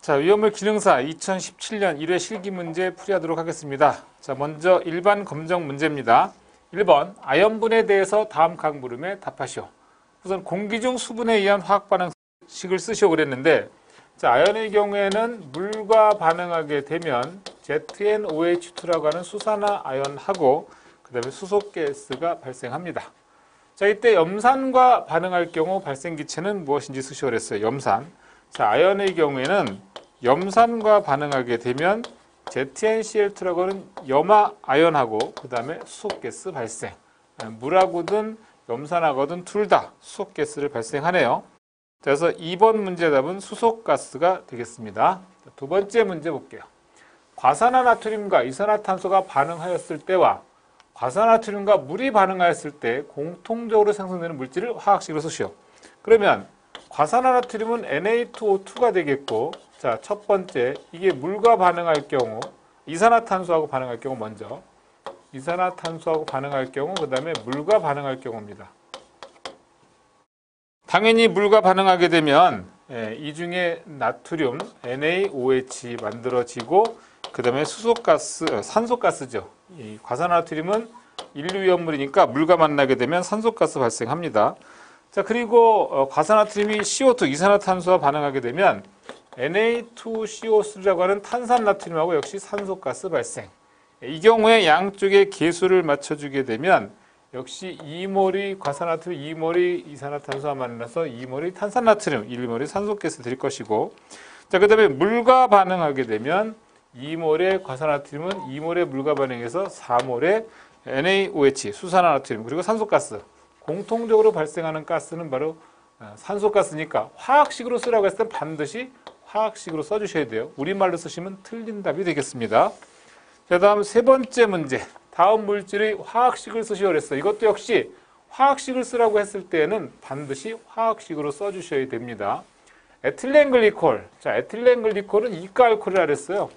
자, 위험물 기능사 2017년 1회 실기 문제 풀이하도록 하겠습니다. 자, 먼저 일반 검정 문제입니다. 1번, 아연분에 대해서 다음 각 물음에 답하시오. 우선 공기 중 수분에 의한 화학 반응식을 쓰시오 그랬는데, 자, 아연의 경우에는 물과 반응하게 되면 ZnOH2라고 하는 수산화 아연하고 그 다음에 수소가스가 발생합니다. 자, 이때 염산과 반응할 경우 발생 기체는 무엇인지 쓰시오 그랬어요. 염산. 자, 아연의 경우에는 염산과 반응하게 되면 ZnCl2라고 하는 염화 아연하고 그 다음에 수소가스 발생. 물하고든 염산하고든 둘 다 수소가스를 발생하네요. 그래서 2번 문제 답은 수소가스가 되겠습니다. 두 번째 문제 볼게요. 과산화나트륨과 이산화탄소가 반응하였을 때와 과산화나트륨과 물이 반응하였을 때 공통적으로 생성되는 물질을 화학식으로 쓰시오. 그러면 과산화나트륨은 Na2O2가 되겠고, 자, 첫 번째, 이게 물과 반응할 경우, 이산화탄소하고 반응할 경우 먼저, 이산화탄소하고 반응할 경우, 그 다음에 물과 반응할 경우입니다. 당연히 물과 반응하게 되면 이 중에 나트륨, NaOH 만들어지고, 그 다음에 수소가스, 산소가스죠. 이 과산화나트륨은 인류위험물이니까 물과 만나게 되면 산소가스 발생합니다. 자, 그리고 과산화나트륨이 CO2, 이산화탄소와 반응하게 되면 Na2CO3라고 하는 탄산나트륨하고 역시 산소가스 발생. 이 경우에 양쪽의 계수를 맞춰주게 되면 역시 2몰이 과산화나트륨, 2몰이 이산화탄소와 만나서 2몰이 탄산나트륨, 1몰이 산소가스 될 것이고, 자, 그 다음에 물과 반응하게 되면 2몰의 과산화나트륨은 2몰의 물과 반응해서 4몰의 NaOH, 수산화나트륨, 그리고 산소가스. 공통적으로 발생하는 가스는 바로 산소가스니까 화학식으로 쓰라고 했을 땐 반드시 화학식으로 써주셔야 돼요. 우리말로 쓰시면 틀린 답이 되겠습니다. 자, 다음 세 번째 문제. 다음 물질의 화학식을 쓰시오 그랬어요. 이것도 역시 화학식을 쓰라고 했을 때는 반드시 화학식으로 써주셔야 됩니다. 에틸렌글리콜. 자, 에틸렌글리콜은 이가알코올이라 그랬어요.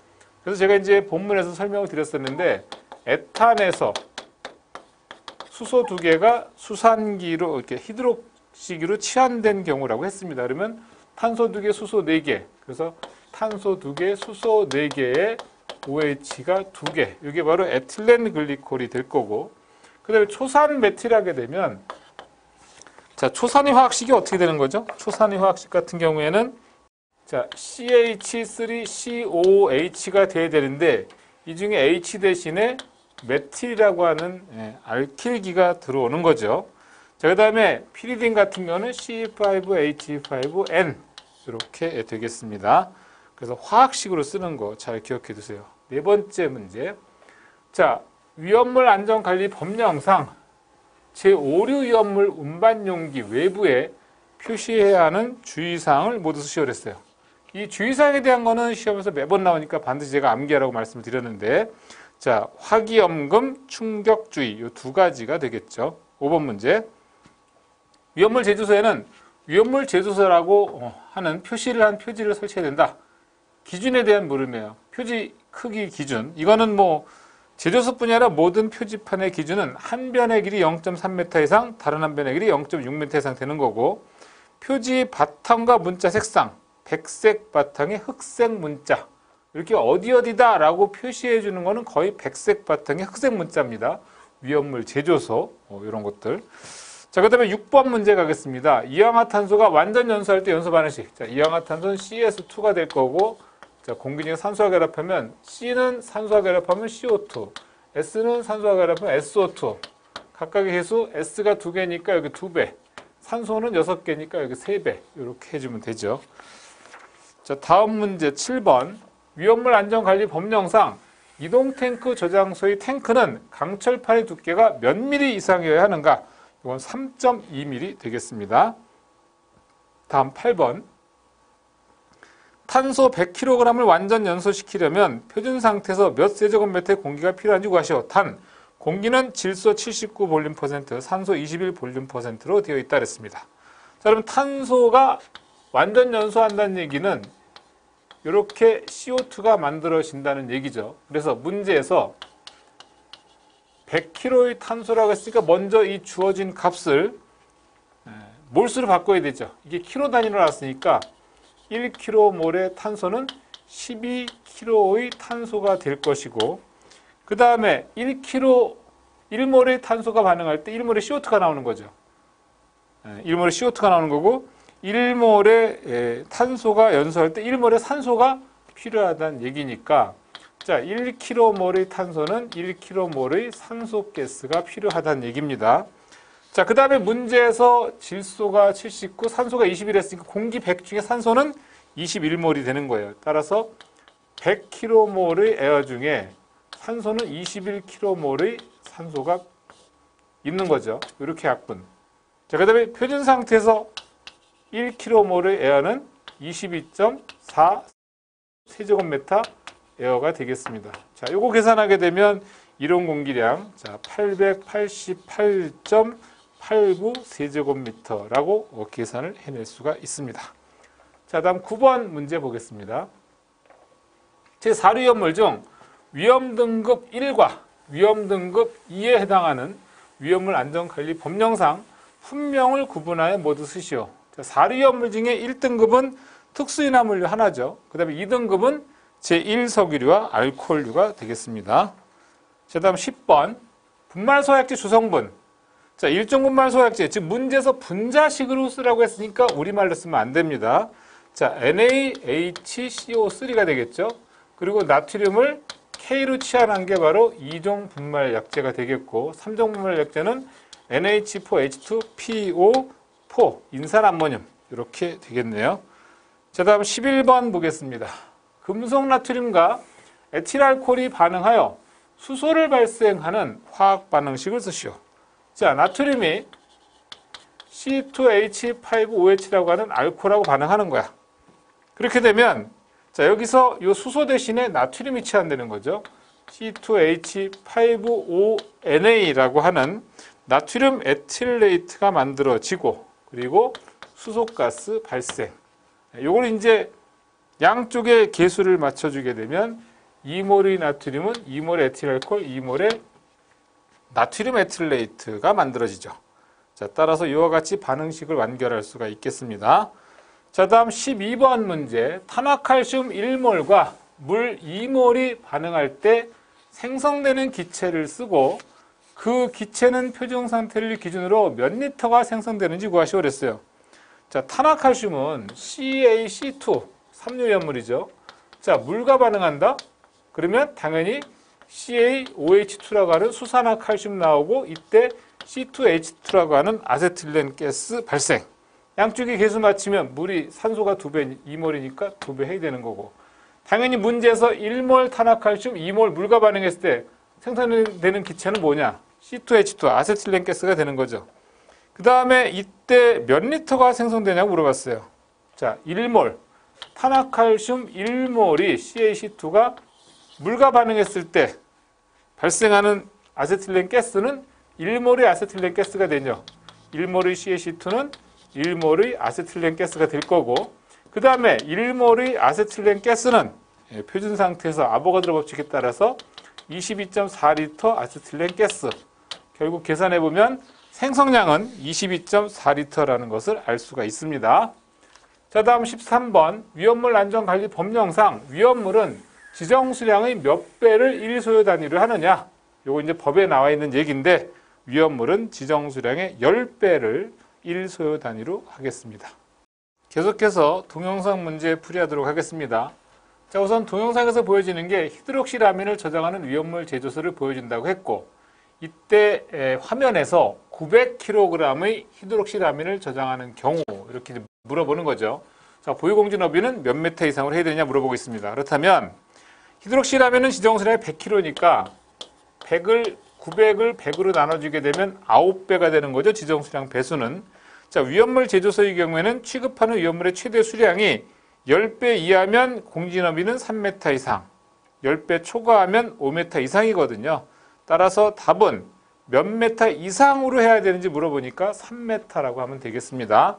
그래서 제가 이제 본문에서 설명을 드렸었는데, 에탄에서 수소 2개가 수산기로 이렇게 히드록시기로 치환된 경우라고 했습니다. 그러면 탄소 2개, 수소 4개. 그래서 탄소 2개, 수소 4개에 OH가 2개. 이게 바로 에틸렌 글리콜이 될 거고. 그다음에 초산 메틸하게 되면, 자, 초산의 화학식이 어떻게 되는 거죠? 초산의 화학식 같은 경우에는, 자, CH3COOH가 돼야 되는데, 이 중에 H 대신에 메틸이라고 하는 알킬기가 들어오는 거죠. 자, 그 다음에 피리딘 같은 경우는 C5H5N 이렇게 되겠습니다. 그래서 화학식으로 쓰는 거 잘 기억해 두세요. 네 번째 문제. 자, 위험물 안전관리 법령상 제5류 위험물 운반용기 외부에 표시해야 하는 주의사항을 모두 쓰시오 그랬어요. 이 주의사항에 대한 거는 시험에서 매번 나오니까 반드시 제가 암기하라고 말씀을 드렸는데, 자, 화기염금, 충격주의 이 두 가지가 되겠죠. 5번 문제. 위험물 제조소에는 위험물 제조소라고 하는 표시를 한 표지를 설치해야 된다. 기준에 대한 물음이에요. 표지 크기 기준. 이거는 뭐 제조소뿐이 아니라 모든 표지판의 기준은 한 변의 길이 0.3m 이상, 다른 한 변의 길이 0.6m 이상 되는 거고, 표지 바탕과 문자 색상, 백색 바탕에 흑색 문자. 이렇게 어디다 라고 표시해 주는 거는 거의 백색 바탕의 흑색 문자입니다. 위험물 제조소, 이런 것들. 자, 그 다음에 6번 문제 가겠습니다. 이氧화탄소가 완전 연소할 때 연소 반응식. 자, 이氧화탄소는 CS2가 될 거고, 자, 공기 중에 산소와 결합하면 C는 산소와 결합하면 CO2, S는 산소와 결합하면 SO2. 각각의 개수 S가 2개니까 여기 2배, 산소는 6개니까 여기 3배. 이렇게 해주면 되죠. 자, 다음 문제 7번. 위험물 안전관리 법령상 이동탱크 저장소의 탱크는 강철판의 두께가 몇 미리 이상이어야 하는가? 이건 3.2mm 되겠습니다. 다음 8번. 탄소 100kg을 완전 연소시키려면 표준 상태에서 몇 세제곱미터의 공기가 필요한지 구하시오. 단, 공기는 질소 79 볼륨 퍼센트, 산소 21 볼륨 퍼센트로 되어 있다 그랬습니다. 자, 그럼 탄소가 완전 연소한다는 얘기는 이렇게 CO2가 만들어진다는 얘기죠. 그래서 문제에서 100kg의 탄소라고 했으니까 먼저 이 주어진 값을 몰수로 바꿔야 되죠. 이게 킬로 단위로 나왔으니까 1kmol의 탄소는 12kg의 탄소가 될 것이고, 그 다음에 1몰의 탄소가 반응할 때 1몰의 CO2가 나오는 거죠. 1몰의 CO2가 나오는 거고, 1몰의 탄소가 연소할 때 1몰의 산소가 필요하다는 얘기니까, 자, 1kmol의 탄소는 1kmol의 산소가스가 필요하다는 얘기입니다. 자, 그 다음에 문제에서 질소가 79, 산소가 21 했으니까 공기 100 중에 산소는 21몰이 되는 거예요. 따라서 100kmol의 에어 중에 산소는 21kmol의 산소가 있는 거죠. 이렇게 약분. 자, 그 다음에 표준 상태에서 1kmol의 에어는 22.4 세제곱미터 에어가 되겠습니다. 자, 요거 계산하게 되면 이론 공기량, 자, 888.89 세제곱미터라고 계산을 해낼 수가 있습니다. 자, 다음 9번 문제 보겠습니다. 제4류연물 중 위험등급 1과 위험등급 2에 해당하는 위험물 안전관리 법령상 품명을 구분하여 모두 쓰시오. 자, 4류연물 중에 1등급은 특수인화물류 하나죠. 그 다음에 2등급은 제1석유류와 알코올류가 되겠습니다. 자, 다음 10번 분말소약제 주성분. 자, 일종 분말소약제, 즉 문제에서 분자식으로 쓰라고 했으니까 우리말로 쓰면 안 됩니다. 자, NaHCO3가 되겠죠. 그리고 나트륨을 K로 치환한 게 바로 2종 분말약제가 되겠고, 3종 분말약제는 NH4H2PO4 인산암모늄 이렇게 되겠네요. 자, 다음 11번 보겠습니다. 금속 나트륨과 에틸알코올이 반응하여 수소를 발생하는 화학 반응식을 쓰시오. 자, 나트륨이 C2H5OH라고 하는 알코올하고 반응하는 거야. 그렇게 되면 자, 여기서 이 수소 대신에 나트륨이 치환되는 거죠. C2H5ONa라고 하는 나트륨 에틸레이트가 만들어지고, 그리고 수소가스 발생. 요걸 이제 양쪽의 계수를 맞춰주게 되면 2몰의 나트륨은 2몰의 에틸알코올, 2몰의 나트륨 에틸레이트가 만들어지죠. 자, 따라서 이와 같이 반응식을 완결할 수가 있겠습니다. 자, 다음 12번 문제. 탄화칼슘 1몰과 물 2몰이 반응할 때 생성되는 기체를 쓰고 그 기체는 표준 상태를 기준으로 몇 리터가 생성되는지 구하시오 그랬어요. 자, 탄화칼슘은 CaC2, 삼류연물이죠. 자, 물과 반응한다? 그러면 당연히 CaOH2라고 하는 수산화칼슘 나오고, 이때 C2H2라고 하는 아세틸렌 가스 발생. 양쪽이 계수 맞추면 물이 산소가 2배, 2몰이니까 2배 해야 되는 거고, 당연히 문제에서 1몰 탄화칼슘, 2몰 물과 반응했을 때 생산되는 기체는 뭐냐? C2H2, 아세틸렌 가스가 되는 거죠. 그 다음에 이때 몇 리터가 생성되냐고 물어봤어요. 자, 1몰 탄화칼슘 1몰이 CaC2가 물과 반응했을 때 발생하는 아세틸렌 가스는 1몰의 아세틸렌 가스가 되죠. 1몰의 CaC2는 1몰의 아세틸렌 가스가 될 거고, 그 다음에 1몰의 아세틸렌 가스는 표준 상태에서 아보가드로 법칙에 따라서 22.4리터 아세틸렌 가스. 결국 계산해보면 생성량은 22.4리터라는 것을 알 수가 있습니다. 자, 다음 13번. 위험물 안전관리 법령상 위험물은 지정수량의 몇 배를 1소요 단위로 하느냐? 요거 이제 법에 나와 있는 얘기인데, 위험물은 지정수량의 10배를 1소요 단위로 하겠습니다. 계속해서 동영상 문제 풀이하도록 하겠습니다. 자, 우선 동영상에서 보여지는 게 히드록시라민을 저장하는 위험물 제조소를 보여준다고 했고, 이때 화면에서 900kg의 히드록시라민을 저장하는 경우 이렇게 물어보는 거죠. 자, 보유공지 너비는 몇 미터 이상으로 해야 되냐 물어보고 있습니다. 그렇다면 히드록시라민은 지정수량이 100kg니까 900을 100으로 나눠주게 되면 9배가 되는 거죠. 지정수량 배수는. 자, 위험물 제조소의 경우에는 취급하는 위험물의 최대 수량이 10배 이하면 공지너비는 3m 이상, 10배 초과하면 5m 이상이거든요. 따라서 답은 몇 m 이상으로 해야 되는지 물어보니까 3m라고 하면 되겠습니다.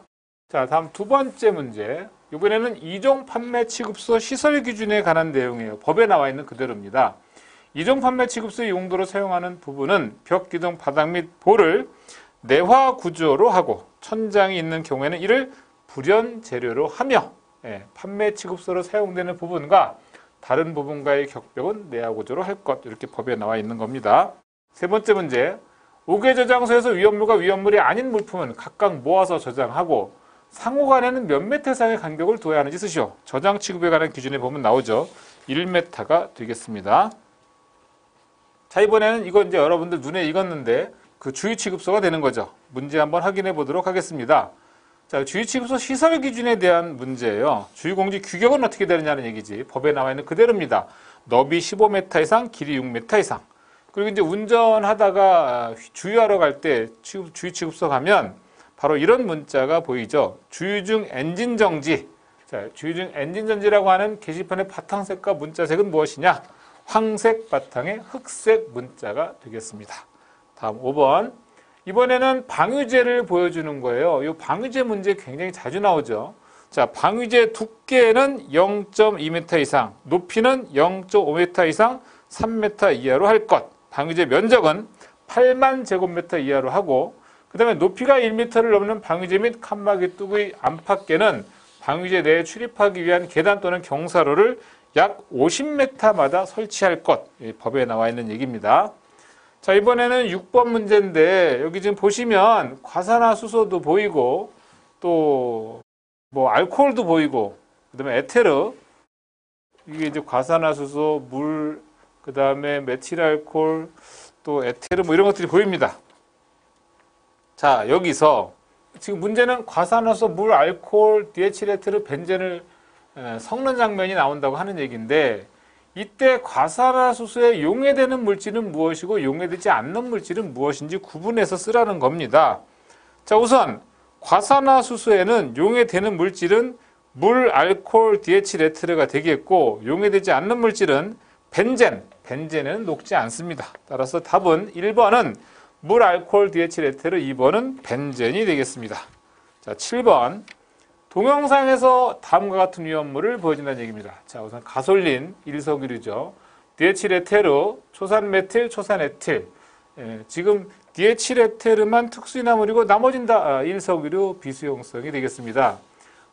자, 다음 두 번째 문제. 이번에는 이종 판매 취급소 시설 기준에 관한 내용이에요. 법에 나와 있는 그대로입니다. 이종 판매 취급소 용도로 사용하는 부분은 벽, 기둥, 바닥 및 볼을 내화 구조로 하고 천장이 있는 경우에는 이를 불연 재료로 하며, 판매 취급서로 사용되는 부분과 다른 부분과의 격벽은 내야 구조로 할 것. 이렇게 법에 나와 있는 겁니다. 세 번째 문제. 5개 저장소에서 위험물과 위험물이 아닌 물품은 각각 모아서 저장하고 상호 간에는 몇 미터 이상의 간격을 둬야 하는지 쓰시오. 저장 취급에 관한 기준에 보면 나오죠. 1m가 되겠습니다. 자, 이번에는 이거 이제 여러분들 눈에 익었는데 그 주의 취급서가 되는 거죠. 문제 한번 확인해 보도록 하겠습니다. 자, 주의 취급서 시설 기준에 대한 문제예요. 주의공지 규격은 어떻게 되느냐는 얘기지. 법에 나와 있는 그대로입니다. 너비 15m 이상, 길이 6m 이상. 그리고 이제 운전하다가 주유하러 갈 때 주의 취급서 가면 바로 이런 문자가 보이죠. 주유 중 엔진 정지. 자, 주유 중 엔진 정지라고 하는 게시판의 바탕색과 문자색은 무엇이냐? 황색 바탕에 흑색 문자가 되겠습니다. 다음 5번. 이번에는 방위제를 보여주는 거예요. 이 방위제 문제 굉장히 자주 나오죠. 자, 방위제 두께는 0.2m 이상, 높이는 0.5m 이상, 3m 이하로 할 것. 방위제 면적은 8만 제곱미터 이하로 하고, 그 다음에 높이가 1m를 넘는 방위제 및 칸막이 뚜의 안팎에는 방위제 내에 출입하기 위한 계단 또는 경사로를 약 50m마다 설치할 것. 법에 나와 있는 얘기입니다. 자, 이번에는 6번 문제인데 여기 지금 보시면 과산화수소도 보이고 또 뭐 알코올도 보이고 그다음에 에테르, 이게 이제 과산화수소, 물, 그다음에 메틸알코올, 또 에테르 뭐 이런 것들이 보입니다. 자, 여기서 지금 문제는 과산화수소, 물, 알코올, 디에칠 에테르, 벤젠을 섞는 장면이 나온다고 하는 얘기인데, 이때 과산화수소에 용해되는 물질은 무엇이고 용해되지 않는 물질은 무엇인지 구분해서 쓰라는 겁니다. 자, 우선 과산화수소에는 용해되는 물질은 물, 알코올, 디에칠 에테르가 되겠고, 용해되지 않는 물질은 벤젠은 녹지 않습니다. 따라서 답은 1번은 물, 알코올, 디에칠 에테르, 2번은 벤젠이 되겠습니다. 자, 7번. 동영상에서 다음과 같은 위험물을 보여준다는 얘기입니다. 자, 우선 가솔린, 일석유류죠. 디에칠에테르, 초산메틸, 초산에틸. 지금 디에칠에테르만 특수인화물이고 나머지는 다 일석유류 비수용성이 되겠습니다.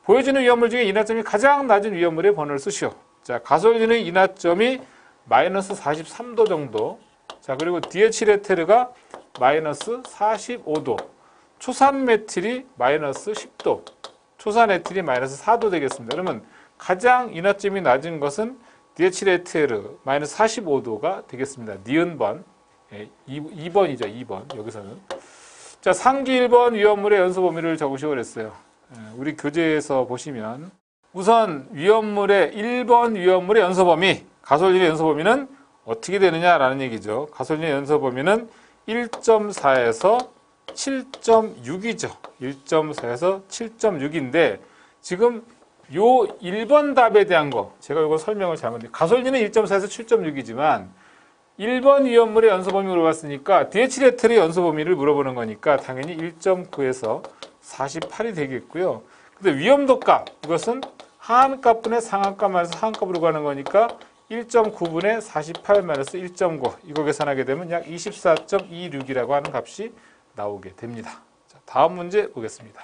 보여주는 위험물 중에 인하점이 가장 낮은 위험물의 번호를 쓰시오. 자, 가솔린의 인하점이 마이너스 43도 정도. 자, 그리고 디에칠에테르가 마이너스 45도. 초산메틸이 마이너스 10도. 초산에틸이 마이너스 4도 되겠습니다. 그러면 가장 인하점이 낮은 것은 디에칠에테르 마이너스 45도가 되겠습니다. 니은번. 2번이죠. 2번. 여기서는. 자, 상기 1번 위험물의 연소 범위를 적으시고 그랬어요. 우리 교재에서 보시면 우선 위험물의 1번 위험물의 연소 범위, 가솔린의 연소 범위는 어떻게 되느냐라는 얘기죠. 가솔린의 연소 범위는 1.4에서 7.6이죠. 1.4에서 7.6인데 지금 요 1번 답에 대한 거 제가 이거 설명을 잘못했는데, 가솔린은 1.4에서 7.6이지만 1번 위험물의 연소 범위 물어봤으니까 디에칠에테르의 연소 범위를 물어보는 거니까 당연히 1.9에서 48이 되겠고요. 근데 위험도 값, 이것은 하한값분의 상한값 마이너스 하한값으로 가는 거니까 1.9분의 48 마이너스 1.9, 이거 계산하게 되면 약 24.26이라고 하는 값이 나오게 됩니다. 자, 다음 문제 보겠습니다.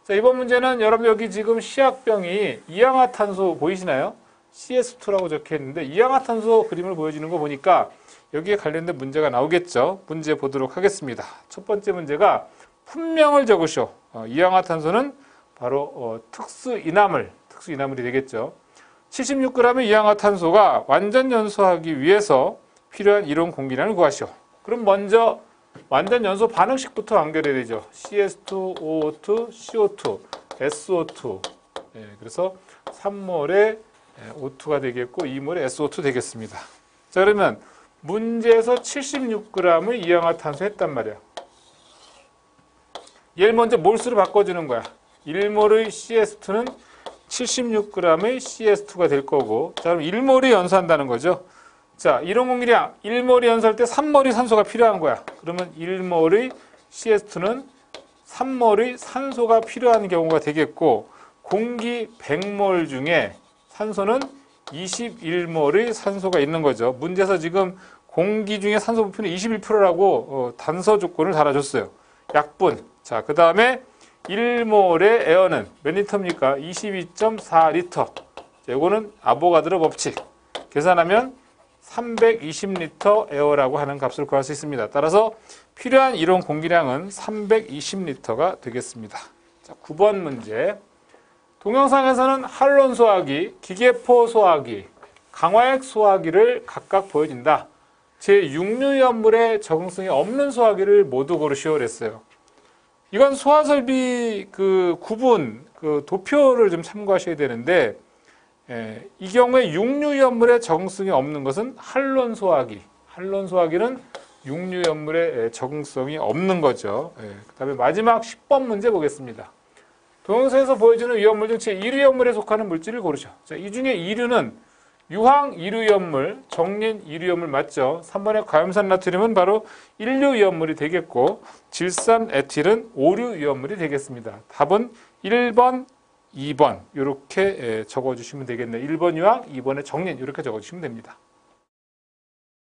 자, 이번 문제는 여러분 여기 지금 시약병이 이양화탄소 보이시나요? CS2라고 적혀 있는데 이양화탄소 그림을 보여주는 거 보니까 여기에 관련된 문제가 나오겠죠. 문제 보도록 하겠습니다. 첫 번째 문제가 품명을 적으시오. 이양화탄소는 바로 특수이나물이 되겠죠. 76g의 이양화탄소가 완전 연소하기 위해서 필요한 이론 공기량을 구하시오. 그럼 먼저 완전 연소 반응식부터 완결해야 되죠. CS2, O2, CO2, SO2. 그래서 3몰의 O2가 되겠고 2몰의 SO2 되겠습니다. 자, 그러면 문제에서 76g의 이양화탄소 했단 말이야. 얘를 먼저 몰수로 바꿔주는 거야. 1몰의 CS2는 76g의 CS2가 될 거고, 자, 그럼 1몰이 연소한다는 거죠. 자, 이론 공기량 1몰이 연소할 때 3몰의 산소가 필요한 거야. 그러면 1몰의 CS2는 3몰의 산소가 필요한 경우가 되겠고, 공기 100몰 중에 산소는 21몰의 산소가 있는 거죠. 문제에서 지금 공기 중에 산소 부피는 21%라고 단서 조건을 달아줬어요. 약분. 자, 그 다음에 1몰의 에어는 몇 리터입니까? 22.4리터. 이거는 아보가드로 법칙. 계산하면 320리터 에어라고 하는 값을 구할 수 있습니다. 따라서 필요한 이론 공기량은 320리터가 되겠습니다. 자, 9번 문제. 동영상에서는 할론 소화기, 기계포 소화기, 강화액 소화기를 각각 보여준다. 제6류염물에 적응성이 없는 소화기를 모두 고르시오 그랬어요. 이건 소화설비 구분, 도표를 좀 참고하셔야 되는데, 이 경우에 6류염물에 적응성이 없는 것은 할론 소화기. 할론 소화기는 6류염물에 적응성이 없는 거죠. 그 다음에 마지막 10번 문제 보겠습니다. 동영상에서 보여주는 위험물 중 제1류염물에 속하는 물질을 고르죠. 자, 이 중에 2류는 유황 2류염물, 정린 2류염물 맞죠? 3번의 과염산 나트륨은 바로 1류 위험물이 되겠고 질산 에틸은 5류 위험물이 되겠습니다. 답은 1번, 2번 이렇게 적어주시면 되겠네요. 1번 유황, 2번의 정린 이렇게 적어주시면 됩니다.